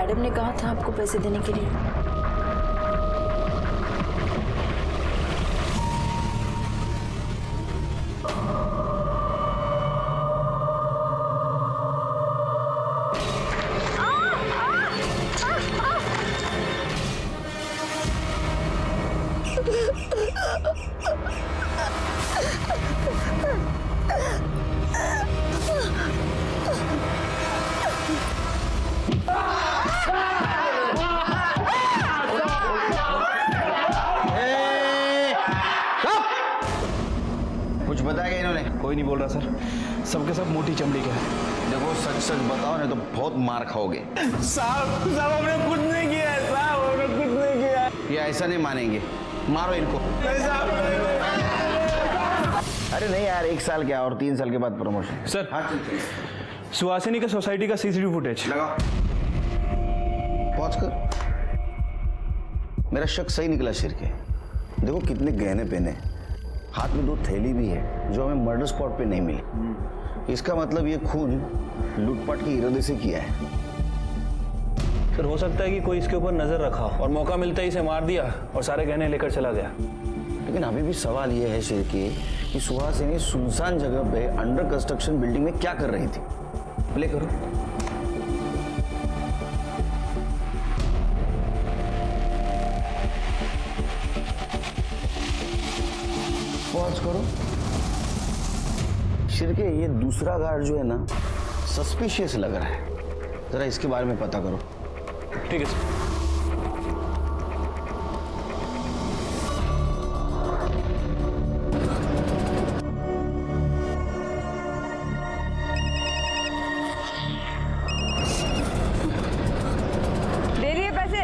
Madam ने कहा था आपको पैसे देने के लिए। कुछ बताया इन्होंने? कोई नहीं बोल रहा सर, सबके सब मोटी चमड़ी के हैं। देखो सच सच बताओ नहीं तो बहुत मार खाओगे। साहब हमने कुछ नहीं किया है साहब, हमने कुछ नहीं किया है। ये ऐसा नहीं मानेंगे, मारो इनको। अरे नहीं यार, 1 साल क्या और 3 साल के बाद प्रमोशन। सर हाँ सुहासिनी का सोसाइटी का सीसीटीवी फुटेज लगाओ, पहुंच कर। मेरा शक सही निकला शिर के। देखो कितने गहने पहने, हाथ में 2 थैली भी है जो हमें मर्डर स्पॉट पे नहीं मिली। इसका मतलब ये खून लूटपाट के इरादे से किया है। सर हो सकता है कि कोई इसके ऊपर नजर रखा और मौका मिलता ही इसे मार दिया और सारे गहने लेकर चला गया। लेकिन अभी भी सवाल ये है शिर के कि सुहासिनी सुनसान जगह पे अंडर कंस्ट्रक्शन बिल्डिंग में क्या कर रही थी। प्ले करो। पॉज करो। शिरके ये दूसरा गार्ड जो है ना, सस्पिशियस लग रहा है, जरा इसके बारे में पता करो। ठीक है सर। दे रही है पैसे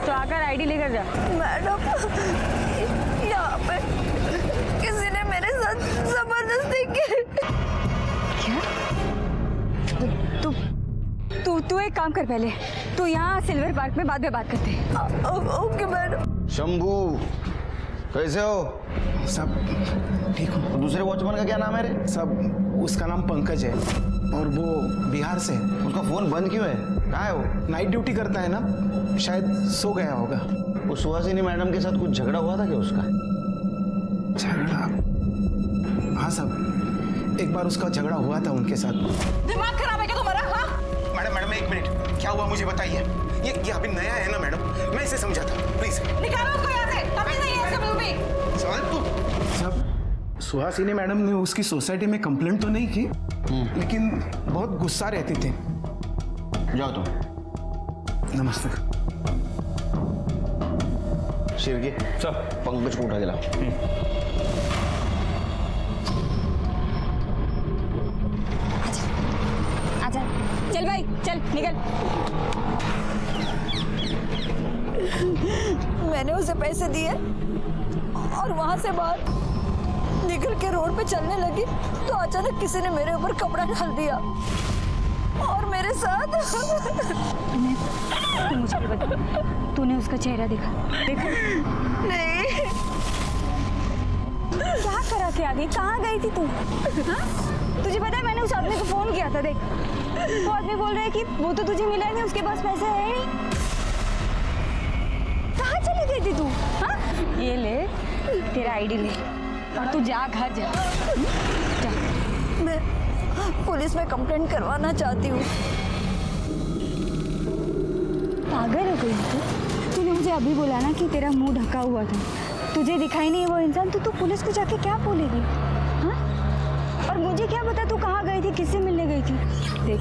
तो आकर आईडी लेकर जा। मैडम यहाँ पे किसी ने मेरे साथ जबरदस्ती की। क्या? तू तू एक काम कर, पहले तू यहाँ सिल्वर पार्क में बाद में बात करते हैं। Okay madam. शंभू कैसे हो? सब ठीक हो? दूसरे वॉचमैन का क्या नाम है रे? सब उसका नाम पंकज है और वो बिहार से है। उसका फोन बंद क्यों है? कहाँ है वो? नाइट ड्यूटी करता है ना, शायद सो गया होगा। वो सुहासिनी मैडम के साथ कुछ झगड़ा हुआ था क्या उसका? झगड़ा? हाँ सब, एक बार उसका झगड़ा हुआ था उनके साथ। दिमाग खराब है क्या तुम्हारा? हाँ मैडम 1 मिनट, क्या हुआ मुझे बताइए। ये अभी नया है ना मैडम, मैं इसे समझाता, प्लीज। निकालो उसको यहाँ से, तभी नहीं है सब भी। सवाल तू सब सुहासिनी मैडम ने उसकी सोसाइटी में कंप्लेंट तो नहीं की, लेकिन बहुत गुस्सा रहती थी। जाओ तुम। नमस्ते। शिरके सब पंकज को उठा के लाओ। आजा, चल भाई चल निकल। मैंने उसे पैसे दिए और वहां से बाहर निकल के रोड पे चलने लगी तो अचानक किसी ने मेरे ऊपर कपड़ा डाल दिया और मेरे साथ। तू मुझे बता, तूने उसका चेहरा देखा? नहीं। क्या करा के आ गई? कहाँ गई थी तू? हाँ? तुझे पता है मैंने उस आदमी को फोन किया था, देख वो आदमी बोल रहा है कि वो तो तुझे मिला नहीं, उसके पास पैसे है ही नहीं। कहाँ चली गई थी तू? हाँ? ये ले तेरा आईडी ले और तू जा घर जा। मैं पुलिस में कंप्लेंट करवाना चाहती हूँ। पागल हो गई तू? तूने मुझे अभी बोला ना कि तेरा मुंह ढका हुआ था, तुझे दिखाई नहीं वो इंसान, तो तू पुलिस को जाके क्या बोलेगी? हाँ? और मुझे क्या पता तू कहाँ गई थी, किससे मिलने गई थी? देख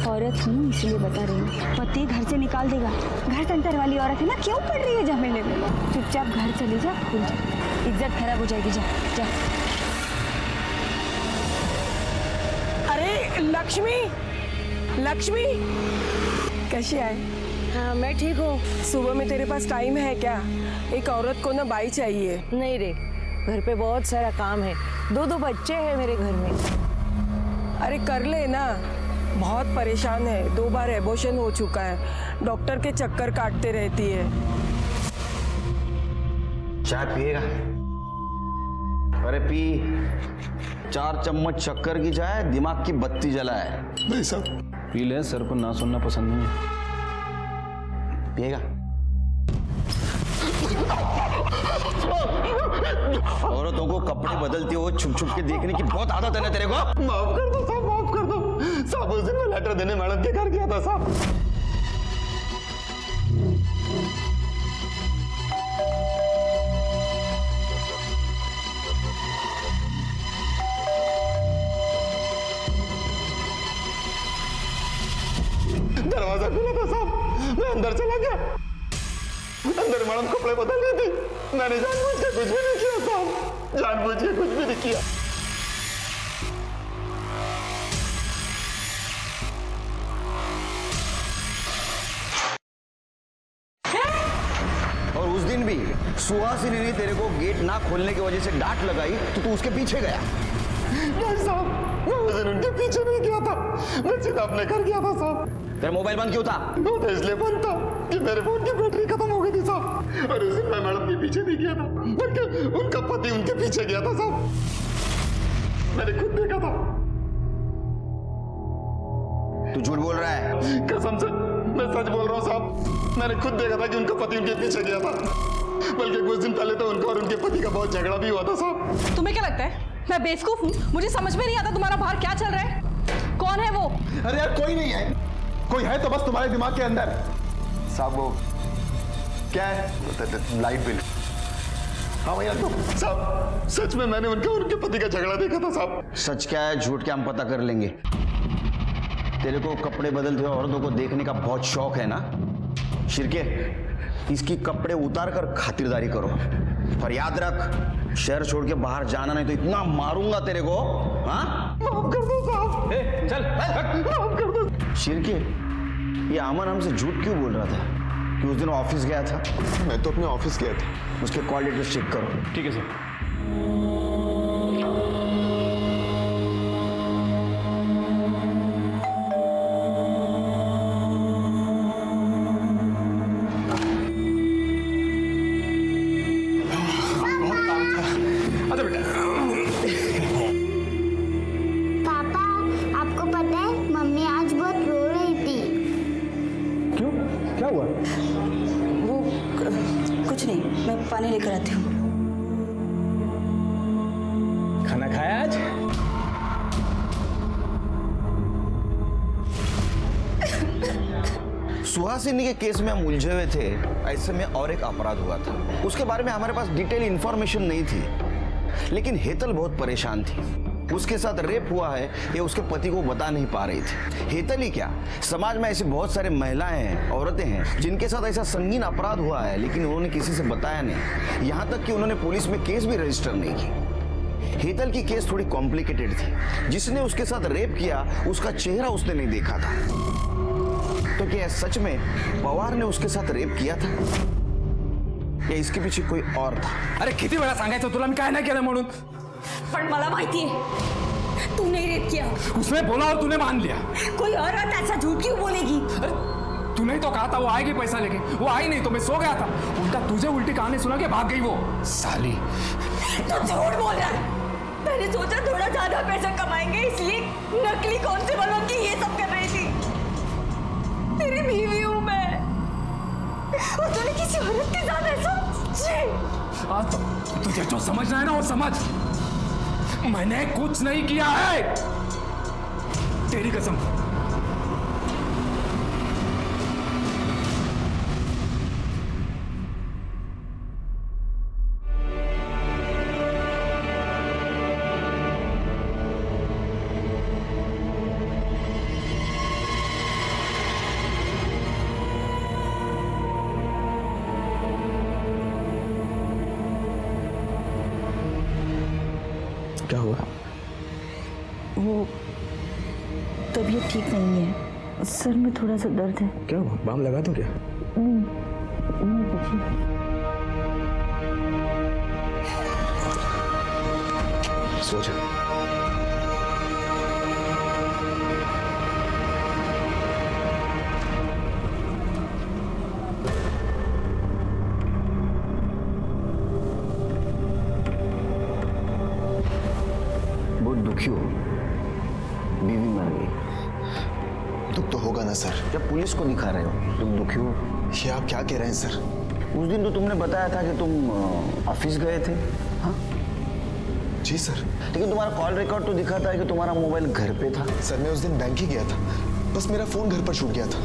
औरत हूँ इसलिए बता रही हूँ, पति घर से निकाल देगा। घर संसार वाली औरत है ना, क्यों पड़ रही है झमेले में? चुपचाप घर चली जा, भूल जा, इज्जत खराब हो जाएगी। जा जा। अरे लक्ष्मी, लक्ष्मी कैसी है? हाँ मैं ठीक हूँ। सुबह में तेरे पास टाइम है क्या? एक औरत को ना बाई चाहिए। नहीं रे, घर पे बहुत सारा काम है, 2 बच्चे हैं मेरे घर में। अरे कर ले ना, बहुत परेशान है, 2 बार एबॉर्शन हो चुका है, डॉक्टर के चक्कर काटते रहती है। चाय पिएगा? अरे पी। 4 चम्मच शक्कर की चाय दिमाग की बत्ती जलाए। भाई साहब पी ले, सर पर ना सुनना पसंद नहीं है। पिएगा? औरतों को कपड़े बदलते हो छुप छुप के देखने की बहुत आदत है ना तेरे को। माफ कर दो साहब, माफ कर दो साहब। उस दिन मैं लेटर देने मैडम के घर गया था साहब। दरवाजा खुला था साहब, मैं अंदर चला गया। अंदर मैडम कपड़े बदल रही थी। मैंने जानबूझ के कुछ भी नहीं किया साहब, जानबूझ के कुछ भी नहीं किया। और उस दिन भी सुहासिनी ने तेरे को गेट ना खोलने की वजह से डांट लगाई तो तू उसके पीछे गया। नहीं साहब, मैं उस दिन उनके पीछे नहीं गया था, मैं सीधा अपने घर गया था साहब। तेरा मोबाइल बंद क्यों था? वो तो इसलिए बंद था कि मेरे फोन की बैटरी खत्म हो गई थी साहब। और उस दिन मैं मैडम के पीछे नहीं गया था, बल्कि उनका पति उनके पीछे गया था साहब। मैंने खुद देखा था। तू झूठ बोल रहा है? कसम से मैं सच बोल रहा हूँ साहब। मैंने खुद देखा था कि उनका पति उनके पीछे गया था। बल्कि कुछ दिन पहले तो उनका और उनके पति का बहुत झगड़ा भी हुआ था साहब। तुम्हें क्या लगता है मैं बेवकूफ हूँ? मुझे समझ में नहीं आता तुम्हारा बाहर क्या चल रहा है। कौन है वो? अरे यार कोई नहीं है, कोई है तो बस तुम्हारे दिमाग के अंदर। साहब वो क्या है? Light bill. हाँ भैया तो साहब सच में मैंने उनके और उनके पति का झगड़ा देखा था साहब। सच क्या है झूठ क्या हम पता कर लेंगे। तेरे को कपड़े बदलते हुए औरतों को देखने का बहुत शौक है ना? शिरके, इसकी कपड़े उतार कर खातिरदारी करो। और याद रख, शहर छोड़ के बाहर जाना नहीं तो इतना मारूंगा तेरे को। हाँ, माफ कर दो साहब। चल माफ कर दो। शिरके, ये अमन हमसे झूठ क्यों बोल रहा था कि उस दिन ऑफिस गया था? मैं तो अपने ऑफिस गया था। उसके कॉल डिटेल्स चेक करो। ठीक है सर। अच्छा बेटा। पापा, आपको पता है मम्मी आज बहुत रो रही थी। क्यों, क्या हुआ? वो कुछ नहीं, मैं पानी लेकर आती हूँ। खाना खाया आज? सुहासिनी के केस में हम उलझे हुए थे, ऐसे में और एक अपराध हुआ था। उसके बारे में हमारे पास डिटेल इंफॉर्मेशन नहीं थी, लेकिन हेतल बहुत परेशान थी। उसके साथ रेप हुआ है ये उसके पति को बता नहीं पा रही थी। हेतल ही क्या, समाज में ऐसी बहुत सारे महिलाएं हैं, औरतें हैं जिनके साथ ऐसा संगीन अपराध हुआ है, लेकिन उन्होंने किसी से बताया नहीं। यहाँ तक कि उन्होंने पुलिस में केस भी रजिस्टर नहीं की। हेतल की केस थोड़ी कॉम्प्लिकेटेड थी। जिसने उसके साथ रेप किया उसका चेहरा उसने नहीं देखा था। तो क्या सच में पवार ने उसके साथ रेप किया था या इसके पीछे कोई और था? अरे किती वेळा सांगायचं तुला मी काय नाही केलं म्हणून? पण मला माहिती है तूने रेप किया। उसने बोला और तूने मान लिया। कोई और ऐसा झूठ क्यों बोलेगी? अरे तूने ही तो कहा था वो आएगी पैसा लेके, वो आई नहीं तो मैं सो गया था। उल्टा तुझे उल्टी कहानी सुना के भाग गई वो साली। तो झूठ बोल रहा है। मैंने सोचा थोड़ा ज्यादा पैसा कमाएंगे इसलिए नकली कौन से बनवा के ये सब कर रही थी। तेरी बीवी हूँ मैं और तूने किसी औरत के साथ ऐसा? तो तुझे जो समझना है ना वो समझ। मैंने कुछ नहीं किया है, तेरी कसम। क्या हुआ? वो तबीयत ठीक नहीं है, सर में थोड़ा सा दर्द है। क्या हुआ? बाम लगा दूं क्या? सो जा। बहुत दुखी हो, बीवी मर गई। दुख तो होगा ना सर। जब पुलिस को दिखा रहे हो तुम दुखी हो? ये आप क्या कह रहे हैं सर? उस दिन तो तुमने बताया था कि तुम ऑफिस गए थे। हाँ जी सर। लेकिन तुम्हारा कॉल रिकॉर्ड तो दिखाता है कि तुम्हारा मोबाइल घर पे था। सर मैं उस दिन बैंक ही गया था, बस मेरा फोन घर पर छूट गया था।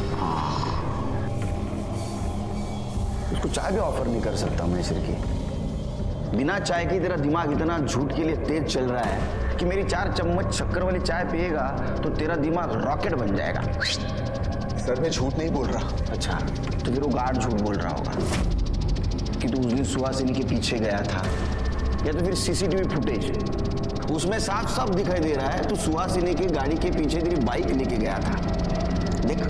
उसको चाय भी ऑफर नहीं कर सकता मैं सिर की। बिना चाय के तेरा दिमाग इतना झूठ के लिए तेज चल रहा है कि मेरी 4 चम्मच शक्कर वाली चाय पिएगा तो तेरा दिमाग रॉकेट बन जाएगा। सर मैं झूठ नहीं बोल रहा। अच्छा तो फिर वो गार्ड झूठ बोल रहा होगा कि तू उस दिन सुहासिनी के पीछे गया था, या तो फिर सीसीटीवी फुटेज उसमें साफ साफ दिखाई दे रहा है तू सुहासिनी की गाड़ी के पीछे तेरी बाइक लेके गया था। देख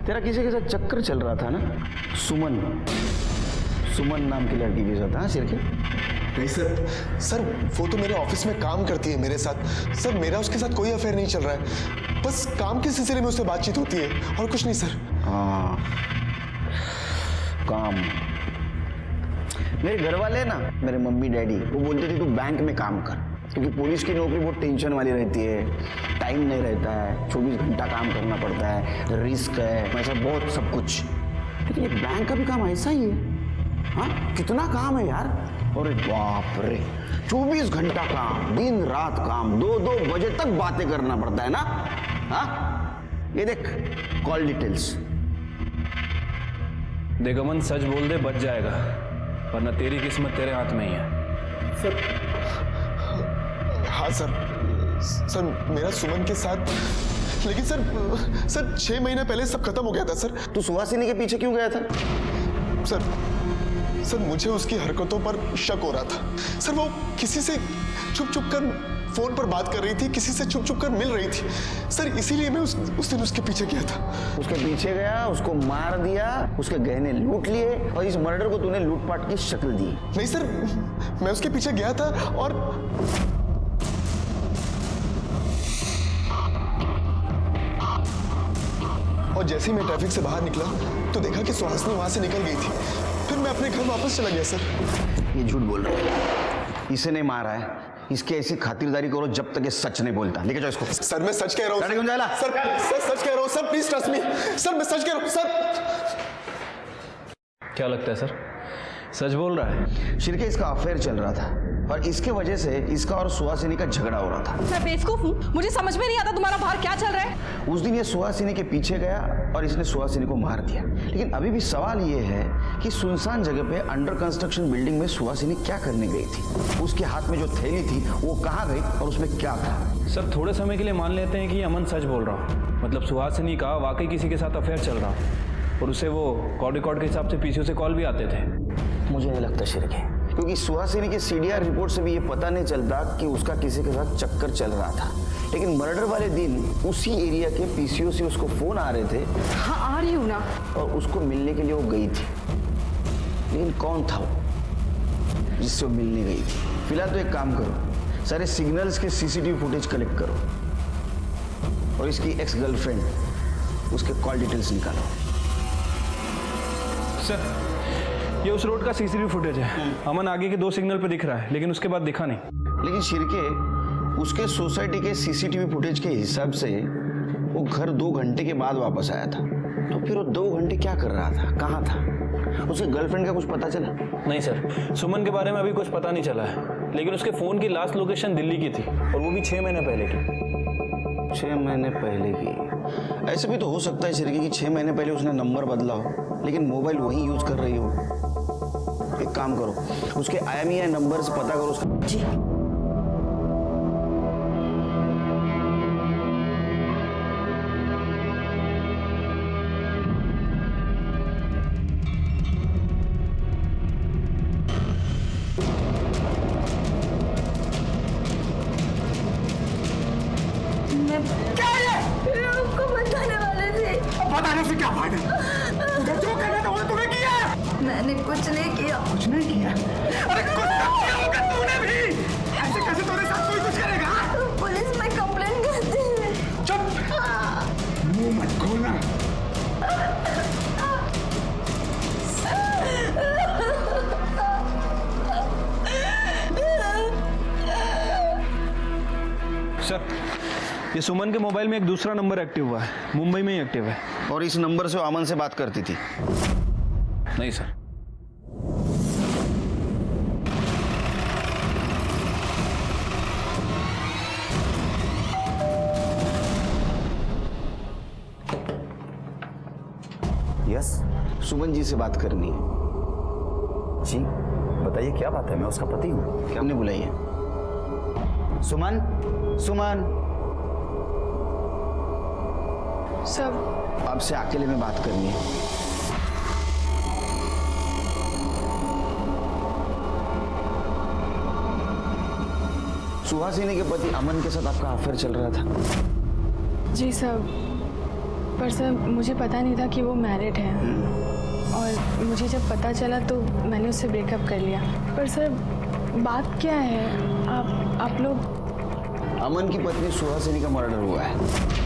तेरा किसी के साथ चक्कर चल रहा था ना, सुमन नाम की लड़की के साथ। हाँ सिर के? नहीं सर, सर वो तो मेरे ऑफिस में काम करती है मेरे साथ। सर मेरा उसके साथ कोई अफेयर नहीं चल रहा है, बस काम के सिलसिले में उससे बातचीत होती है और कुछ नहीं सर। हाँ काम। मेरे घर वाले ना, मेरे मम्मी डैडी वो बोलते थे तू बैंक में काम कर, क्योंकि पुलिस की नौकरी बहुत टेंशन वाली रहती है, टाइम नहीं रहता है, 24 घंटा काम करना पड़ता है, रिस्क है, ऐसा बहुत सब कुछ। लेकिन ये बैंक का भी काम ऐसा ही है। हाँ कितना काम है यार। अरे बाप रे, 24 घंटा काम, दिन रात काम, 2-2 बजे तक बातें करना पड़ता है ना। हाँ ये देख कॉल डिटेल्स। देख अमन सच बोल दे बच जाएगा, वरना तेरी किस्मत तेरे हाथ में ही है। सर हाँ सर मेरा सुमन के साथ, लेकिन सर 6 महीने पहले सब खत्म हो गया था सर। तू सुहासिनी के पीछे क्यों गया था? सर मुझे उसकी हरकतों पर शक हो रहा था। सर वो किसी से छुप कर फोन पर बात कर रही थी, किसी से छुप कर मिल रही थी सर, इसीलिए मैं उस दिन उसके पीछे गया था। उसके पीछे गया, उसको मार दिया, उसके गहने लूट लिए और इस मर्डर को तूने लूटपाट की शक्ल दी। नहीं सर, मैं उसके पीछे गया था और जैसे ही मैं ट्रैफिक से बाहर निकला तो देखा कि सुहासिनी वहां से निकल गई थी। फिर मैं अपने घर वापस चला गया सर। ये झूठ बोल रहा है, इसे नहीं मारा है, इसकी ऐसी खातिरदारी करो जब तक ये सच नहीं बोलता। लेके जाओ इसको। सर मैं सच कह रहा हूँ सर, सच कह रहा हूँ sir, please trust me sir, मैं सच कह रहा हूँ सर। क्या लगता है सर सच बोल रहा है? शिरके इसका अफेयर चल रहा था और इसके वजह से इसका और सुहासिनी का झगड़ा हो रहा था। मैं बेवकूफ हूँ, मुझे समझ में नहीं आता तुम्हारा बाहर क्या चल रहा है। उस दिन ये सुहासिनी के पीछे गया और इसने सुहासिनी को मार दिया। लेकिन अभी भी सवाल ये है कि सुनसान जगह पे अंडर कंस्ट्रक्शन बिल्डिंग में सुहासिनी क्या करने गई थी? उसके हाथ में जो थैली थी वो कहाँ गई और उसमें क्या था? सर थोड़े समय के लिए मान लेते हैं कि अमन सच बोल रहा हो, मतलब सुहासिनी का वाकई किसी के साथ अफेयर चल रहा हो और उसे वो कॉल रिकॉर्ड के हिसाब से पीसीओ से कॉल भी आते थे। मुझे नहीं लगता शिरके, क्योंकि सुहासिनी के सीडीआर रिपोर्ट से भी ये पता नहीं चलता कि उसका किसी के साथ चक्कर चल रहा था। लेकिन मर्डर वाले दिन उसी एरिया के पीसीओ से उसको फोन आ रहे थे। हाँ आ रही हूँ ना। और उसको मिलने के लिए वो गई थी, लेकिन कौन था वो जिससे वो मिलने गई थी? फिलहाल तो एक काम करो, सारे सिग्नल्स के सीसीटीवी फुटेज कलेक्ट करो और इसकी एक्स गर्लफ्रेंड उसके कॉल डिटेल्स निकालो। सर ये उस रोड का सीसीटीवी फुटेज है। अमन आगे के 2 सिग्नल पे दिख रहा है, लेकिन उसके बाद दिखा नहीं। लेकिन शिरके उसके सोसाइटी के सीसीटीवी फुटेज के हिसाब से वो घर 2 घंटे के बाद वापस आया था, तो फिर वो 2 घंटे क्या कर रहा था, कहाँ था? उसके गर्लफ्रेंड का कुछ पता चला? नहीं सर, सुमन के बारे में अभी कुछ पता नहीं चला है, लेकिन उसके फोन की लास्ट लोकेशन दिल्ली की थी और वो भी 6 महीने पहले की। 6 महीने पहले की? ऐसे भी तो हो सकता है शिरके कि 6 महीने पहले उसने नंबर बदला हो, लेकिन मोबाइल वही यूज कर रही हो। एक काम करो, उसके IMEI नंबर से पता करो उसका। जी बताने से क्या फायदा? तुझे जो करना था वो तूने किया। मैंने कुछ नहीं किया। कुछ नहीं किया? अरे कुछ तो किया होगा तूने भी। ऐसे कैसे तेरे साथ कोई कुछ करेगा? पुलिस में कंप्लेंट करती है। चुप, मुंह मत खोलना। ये सुमन के मोबाइल में एक दूसरा नंबर एक्टिव हुआ है, मुंबई में ही एक्टिव है। और इस नंबर से वो अमन से बात करती थी? नहीं सर। यस, सुमन जी से बात करनी है। जी बताइए क्या बात है, मैं उसका पति हूँ। क्या हमने बुलाई है? सुमन, सुमन, सब आपसे अकेले में बात करनी है। सुहासिनी के पति अमन के साथ आपका अफेयर चल रहा था? जी सर, पर सर मुझे पता नहीं था कि वो मैरिड है। और मुझे जब पता चला तो मैंने उससे ब्रेकअप कर लिया। पर सर बात क्या है, आप लोग? अमन की पत्नी सुहासिनी का मर्डर हुआ है।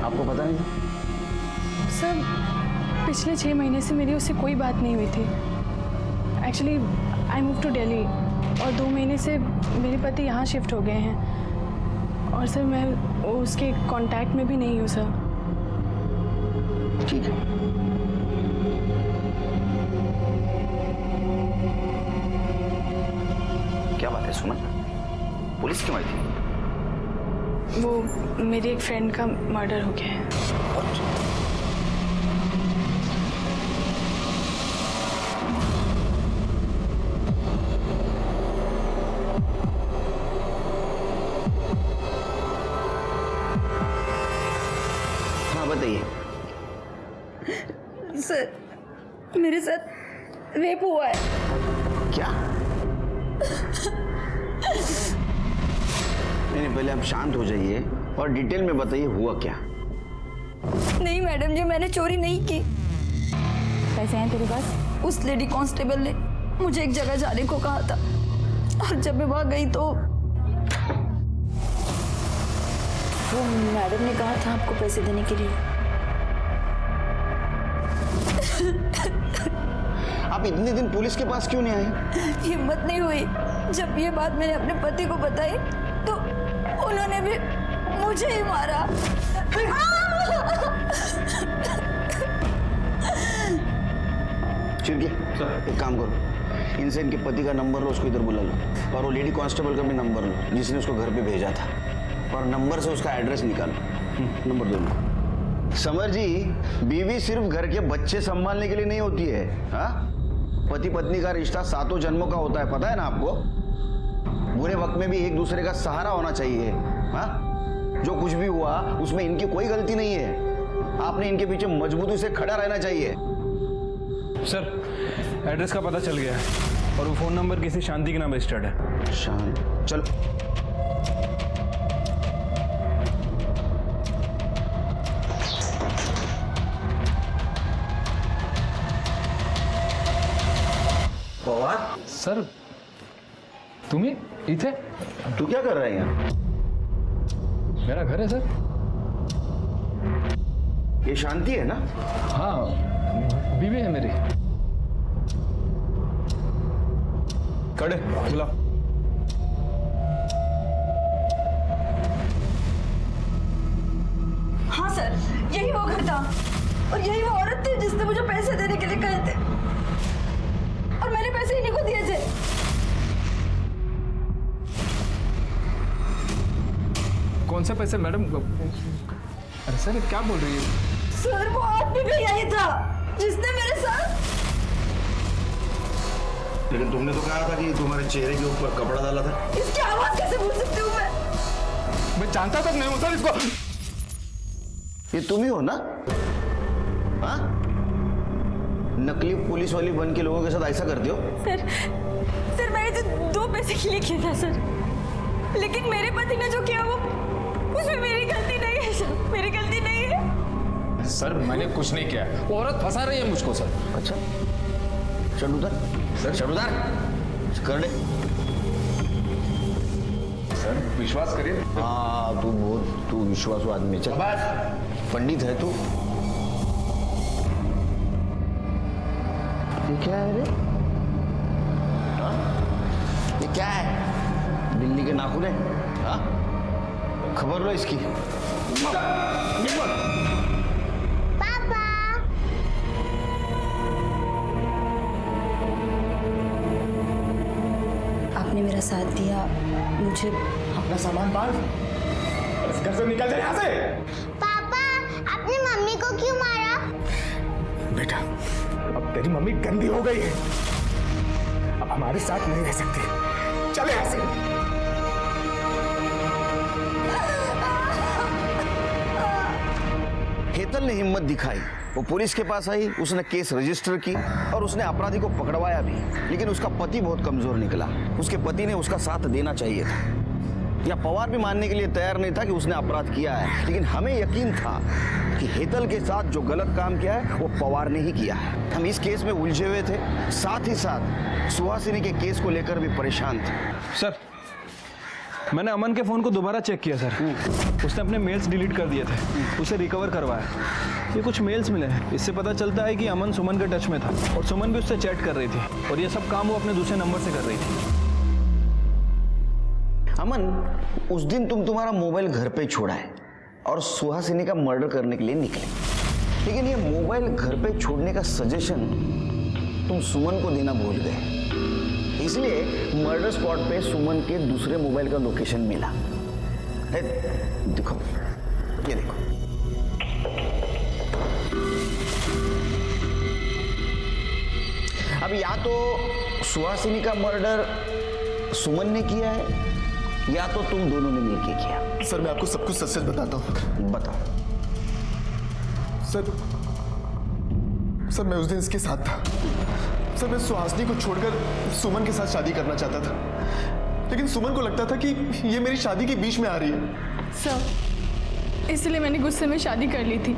आपको पता नहीं था? सर पिछले 6 महीने से मेरी उससे कोई बात नहीं हुई थी। Actually I move to Delhi और 2 महीने से मेरे पति यहाँ शिफ्ट हो गए हैं। और सर मैं उसके कांटेक्ट में भी नहीं हूँ सर। ठीक है। क्या बात है सुमन, पुलिस क्यों आई थी? वो मेरी एक फ्रेंड का मर्डर हो गया है। हाँ बताइए। सर मेरे साथ रेप हुआ है। क्या? नहीं, पहले आप शांत हो जाइए और डिटेल में बताइए हुआ क्या। नहीं मैडम जी, मैंने चोरी नहीं की। पैसे हैं तेरे पास? उस लेडी कांस्टेबल ने मुझे एक जगह जाने को कहा था और जब मैं वहां गई तो वो मैडम ने कहा था आपको पैसे देने के लिए। आप इतने दिन पुलिस के पास क्यों नहीं आए? हिम्मत नहीं हुई। जब ये बात मैंने अपने पति को बताई तो उन्होंने भी मुझे ही मारा। चिड़के, एक काम करो, इनसे इनके पति का नंबर लो, उसको इधर बुला लो और वो लेडी कांस्टेबल का भी नंबर लो जिसने उसको घर पे भेजा था, और नंबर से उसका एड्रेस निकालो। नंबर दो इनको। समर जी, बीवी सिर्फ घर के बच्चे संभालने के लिए नहीं होती है। हाँ, पति पत्नी का रिश्ता 7 जन्मों का होता है, पता है ना आपको? बुरे वक्त में भी एक दूसरे का सहारा होना चाहिए। हाँ, जो कुछ भी हुआ उसमें इनकी कोई गलती नहीं है। आपने इनके पीछे मजबूती से खड़ा रहना चाहिए। सर एड्रेस का पता चल गया है और वो फ़ोन नंबर किसी शांति के नाम रजिस्टर्ड है। शांत, चलो। सर तुम्ही इथे? तू क्या कर रहा है यहाँ? मेरा घर है सर। ये शांति है ना? हाँ, बीवी है मेरी। खड़े बुला। हाँ सर, यही वो घर था और यही वो औरत थी जिसने मुझे पैसे देने के लिए कहे थे और मैंने पैसे इन्हीं को दिए थे। कौन से पैसे मैडम? अरे सर क्या बोल रही है? सर वो आदमी भी यही था जिसने मेरे साथ। लेकिन तुमने तो कहा था कि तुम्हारे चेहरे के ऊपर कपड़ा डाला था। इसकी आवाज कैसे भूल सकती हूँ मैं जानता तक नहीं हूँ सर इसको। ये तुम ही हो ना? हाँ, नकली पुलिस वाली बन के लोगों के साथ ऐसा करते हो? सर मैंने तो 2 पैसे के लिए किया था सर, लेकिन मेरे पति ने जो किया वो उसमें मेरी गलती नहीं है सर, मेरी गलती नहीं है। सर मैंने कुछ नहीं किया, वो औरत फंसा रही है मुझको सर। अच्छा, शर्ट उतार, सर शर्ट उतार, कर दे। सर विश्वास करिए। हाँ, तू विश्वासू आदमी। चल, पंडित है तू। ये क्या है रे? हाँ? ये क्या है? बिल्ली सुहासिनी के नाखून है? हाँ, खबर लो इसकी। पापा आपने मेरा साथ दिया, मुझे अपना सामान बांध, इस घर से निकल जा यहाँ से। पापा आपने मम्मी को क्यों मारा? बेटा, अब तेरी मम्मी गंदी हो गई है, अब हमारे साथ नहीं रह सकती। चले यहाँ से। हेतल ने हिम्मत दिखाई, वो पुलिस के पास आई, उसने केस रजिस्टर की और उसने अपराधी को पकड़वाया भी। लेकिन उसका पति बहुत कमजोर निकला। उसके पति ने उसका साथ देना चाहिए था, या पवार भी मानने के लिए तैयार नहीं था कि उसने अपराध किया है। लेकिन हमें यकीन था कि हेतल के साथ जो गलत काम किया है वो पवार ने ही किया है। हम इस केस में उलझे हुए थे, साथ ही साथ सुहासिनी के केस को लेकर भी परेशान थे। सर, मैंने अमन के फ़ोन को दोबारा चेक किया सर। उसने अपने मेल्स डिलीट कर दिए थे, उसे रिकवर करवाया। ये कुछ मेल्स मिले हैं, इससे पता चलता है कि अमन सुमन के टच में था और सुमन भी उससे चैट कर रही थी, और ये सब काम वो अपने दूसरे नंबर से कर रही थी। अमन, उस दिन तुम्हारा मोबाइल घर पे छोड़ा है और सुहासिनी का मर्डर करने के लिए निकले। लेकिन ये मोबाइल घर पे छोड़ने का सजेशन तुम सुमन को देना भूल गए, इसलिए मर्डर स्पॉट पे सुमन के दूसरे मोबाइल का लोकेशन मिला। देखो, ये देखो। अब या तो सुहासिनी का मर्डर सुमन ने किया है, या तो तुम दोनों ने मिलकर किया। सर, मैं आपको सब कुछ सच सच बताता हूँ। बताओ। सर, मैं उस दिन इसके साथ था। सर, मैं सुहासिनी को छोड़कर सुमन के साथ शादी करना चाहता था, लेकिन सुमन को लगता था कि ये मेरी शादी के बीच में आ रही है। सर, इसलिए मैंने गुस्से में शादी कर ली थी,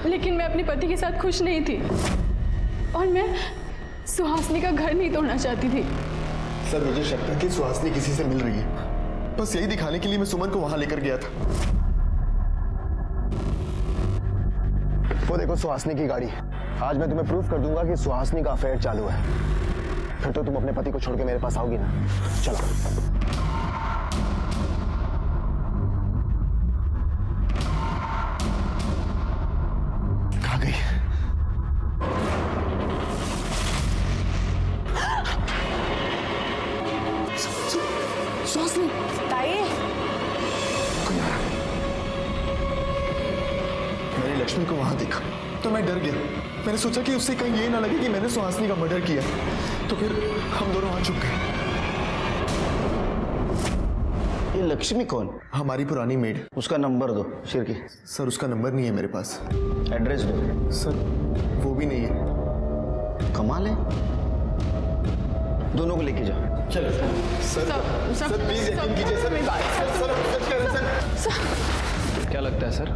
लेकिन मैं अपने पति के साथ खुश नहीं थी और मैं सुहासिनी का घर नहीं तोड़ना चाहती थी। सर, मुझे शक था कि सुहासिनी किसी से मिल रही है। बस यही दिखाने के लिए मैं सुमन को वहां लेकर गया था। वो देखो सुहासिनी की गाड़ी। आज मैं तुम्हें प्रूफ कर दूंगा कि सुहासिनी का अफेयर चालू है। फिर तो तुम अपने पति को छोड़ के मेरे पास आओगी ना। चलो। कहाँ गई? सुहासिनी। ताई, मैंने लक्ष्मी को वहां देखा तो मैं डर गया। मैंने सोचा कि उससे कहीं ये ना लगे कि मैंने सुहासिनी का मर्डर किया, तो फिर हम दोनों वहां छुप गए। ये लक्ष्मी कौन? हमारी पुरानी मेड। उसका नंबर दो, शिरकी। सर, उसका नंबर नहीं है मेरे पास। एड्रेस दो। सर, वो भी नहीं है। कमाल है, दोनों को लेके जाओ। चलो। सर, प्लीज यकीन कीजिए सर। सर, सच कह रहे हैं सर। क्या लगता है सर,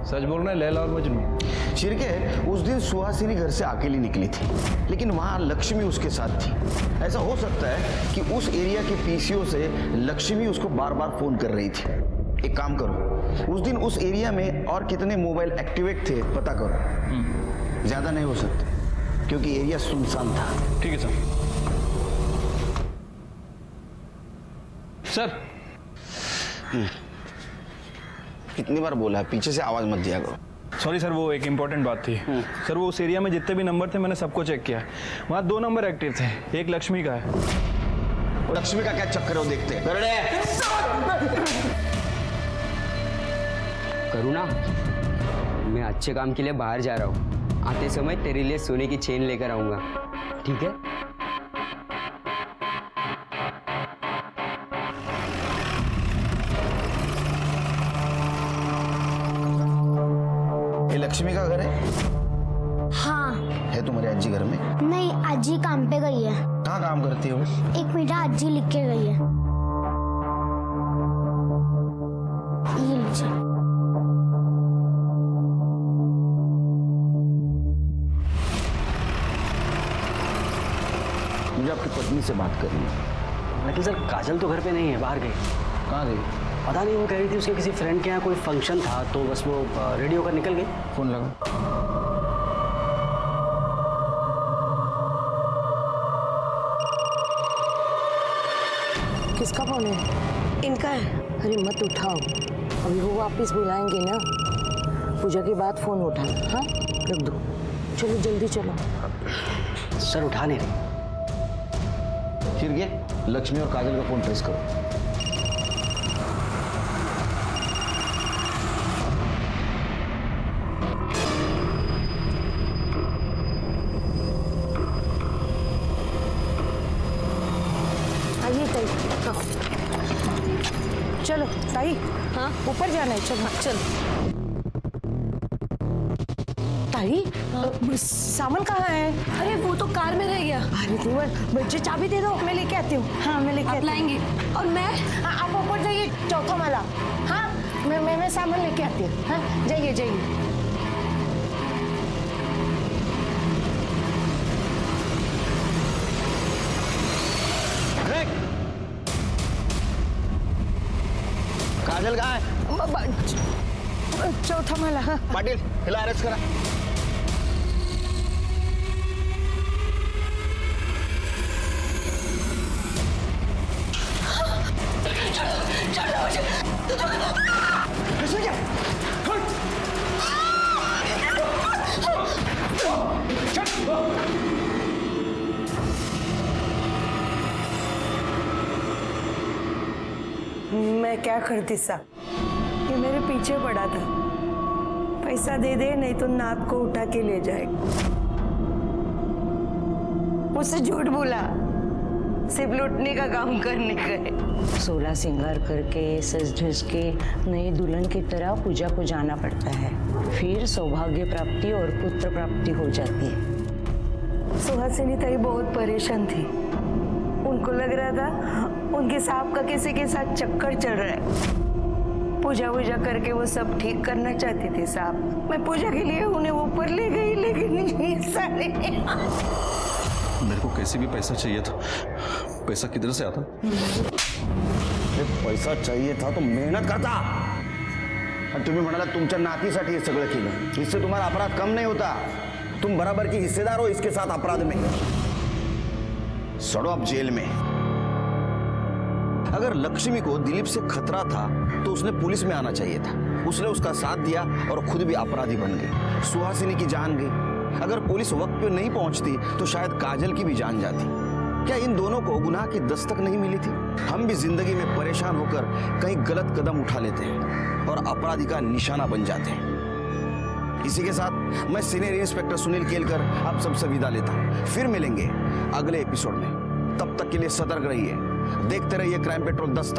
सच बोल रहे हैं लैला और मजनू? शिरके, उस दिन सुहासिनी घर से अकेली निकली थी, लेकिन वहां लक्ष्मी उसके साथ थी। ऐसा हो सकता है कि उस एरिया के पीसीओ से लक्ष्मी उसको बार बार फोन कर रही थी। एक काम करो, उस दिन उस एरिया में और कितने मोबाइल एक्टिवेट थे पता करो। ज्यादा नहीं हो सकते, क्योंकि एरिया सुनसान था। ठीक है सर। सर, कितनी बार बोला है पीछे से आवाज मत दिया करो। सॉरी सर, वो एक इम्पॉर्टेंट बात थी। सर, वो उस एरिया में जितने भी नंबर थे मैंने सबको चेक किया। वहाँ 2 नंबर एक्टिव थे, एक लक्ष्मी का है। लक्ष्मी का क्या चक्कर है वो देखते हैं। करुणा, मैं अच्छे काम के लिए बाहर जा रहा हूँ। आते समय तेरे लिए सोने की चेन लेकर आऊंगा, ठीक है? ये लक्ष्मी का घर है? हाँ। है तुम्हारी अज्जी घर में? नहीं, अज्जी काम पे गई है। कहाँ काम करती हो? एक मीठा अज्जी लिख के गई है। ये लीजिए। मुझे आपकी पत्नी से बात करनी है। लेकिन सर, काजल तो घर पे नहीं है, बाहर गई। कहाँ गई? पता नहीं, वो कह रही थी उसके किसी फ्रेंड के यहाँ कोई फंक्शन था, तो बस वो रेडी होकर निकल गई। फोन लगा। किसका फोन है? इनका है। अरे मत उठाओ, अभी वो वापस बुलाएंगे ना। पूजा के बाद फोन उठाना। हाँ रख दो, चलो जल्दी चलो। सर उठा नहीं रहे। खिड़की लक्ष्मी और काजल का फोन ट्रेस करो। आइए ताई, हाँ। चलो ताई, हाँ ऊपर जाना है। चलो चलो। ताई सामान कहाँ है? अरे वो तो कार में रह गया। अरे तू बच्चे चाबी दे दो, मैं लेके आती हूँ। हाँ मैं लेके लाएंगे। और मैं? आप ऊपर जाइए, चौथा माला। हाँ मैं सामान लेके आती हूँ। हाँ जाइए जाइए। काजल कहाँ है? चौथा माला। हाँ पाटिल हिला अरेस्ट करा। मैं क्या करती साहब, ये मेरे पीछे पड़ा था। पैसा दे दे नहीं तो नाक को उठा के ले जाएगा। मुझसे झूठ बोला, सिर्फ लूटने का काम करने का। 16 श्रृंगार करके सज धज के नई दुल्हन की तरह पूजा को जाना पड़ता है, फिर सौभाग्य प्राप्ति और पुत्र प्राप्ति हो जाती है। सुहासिनी ताई बहुत परेशान थी। उनको लग रहा था उनके सांप का किसी के साथ चक्कर चल रहा है। पूजा वूजा करके वो सब ठीक करना चाहती थी साहब। मैं पूजा के लिए उन्हें ऊपर ले गई, लेकिन सारे मेरे को कैसे भी पैसा चाहिए था। पैसा किधर से आता? पैसा चाहिए था तो मेहनत करता। आणि तुम्ही म्हणाला तुमच्या नातीसाठी हे सगळं केलं। इससे तुम्हारा अपराध कम नहीं होता। तुम बराबर की हिस्सेदार हो इसके साथ अपराध में। सड़ो अब जेल में। अगर लक्ष्मी को दिलीप से खतरा था तो उसने पुलिस में आना चाहिए था। उसने उसका साथ दिया और खुद भी अपराधी बन गई। सुहासिनी की जान गई। अगर पुलिस वक्त पे नहीं पहुंचती तो शायद काजल की भी जान जाती। क्या इन दोनों को गुनाह की दस्तक नहीं मिली थी? हम भी जिंदगी में परेशान होकर कहीं गलत कदम उठा लेते हैं और अपराधी का निशाना बन जाते हैं। इसी के साथ मैं सीनियर इंस्पेक्टर सुनील केलकर आप सबसे विदा लेता हूं। फिर मिलेंगे अगले एपिसोड में। तब तक के लिए सतर्क रहिए, देखते रहिए क्राइम पेट्रोल 10 तक।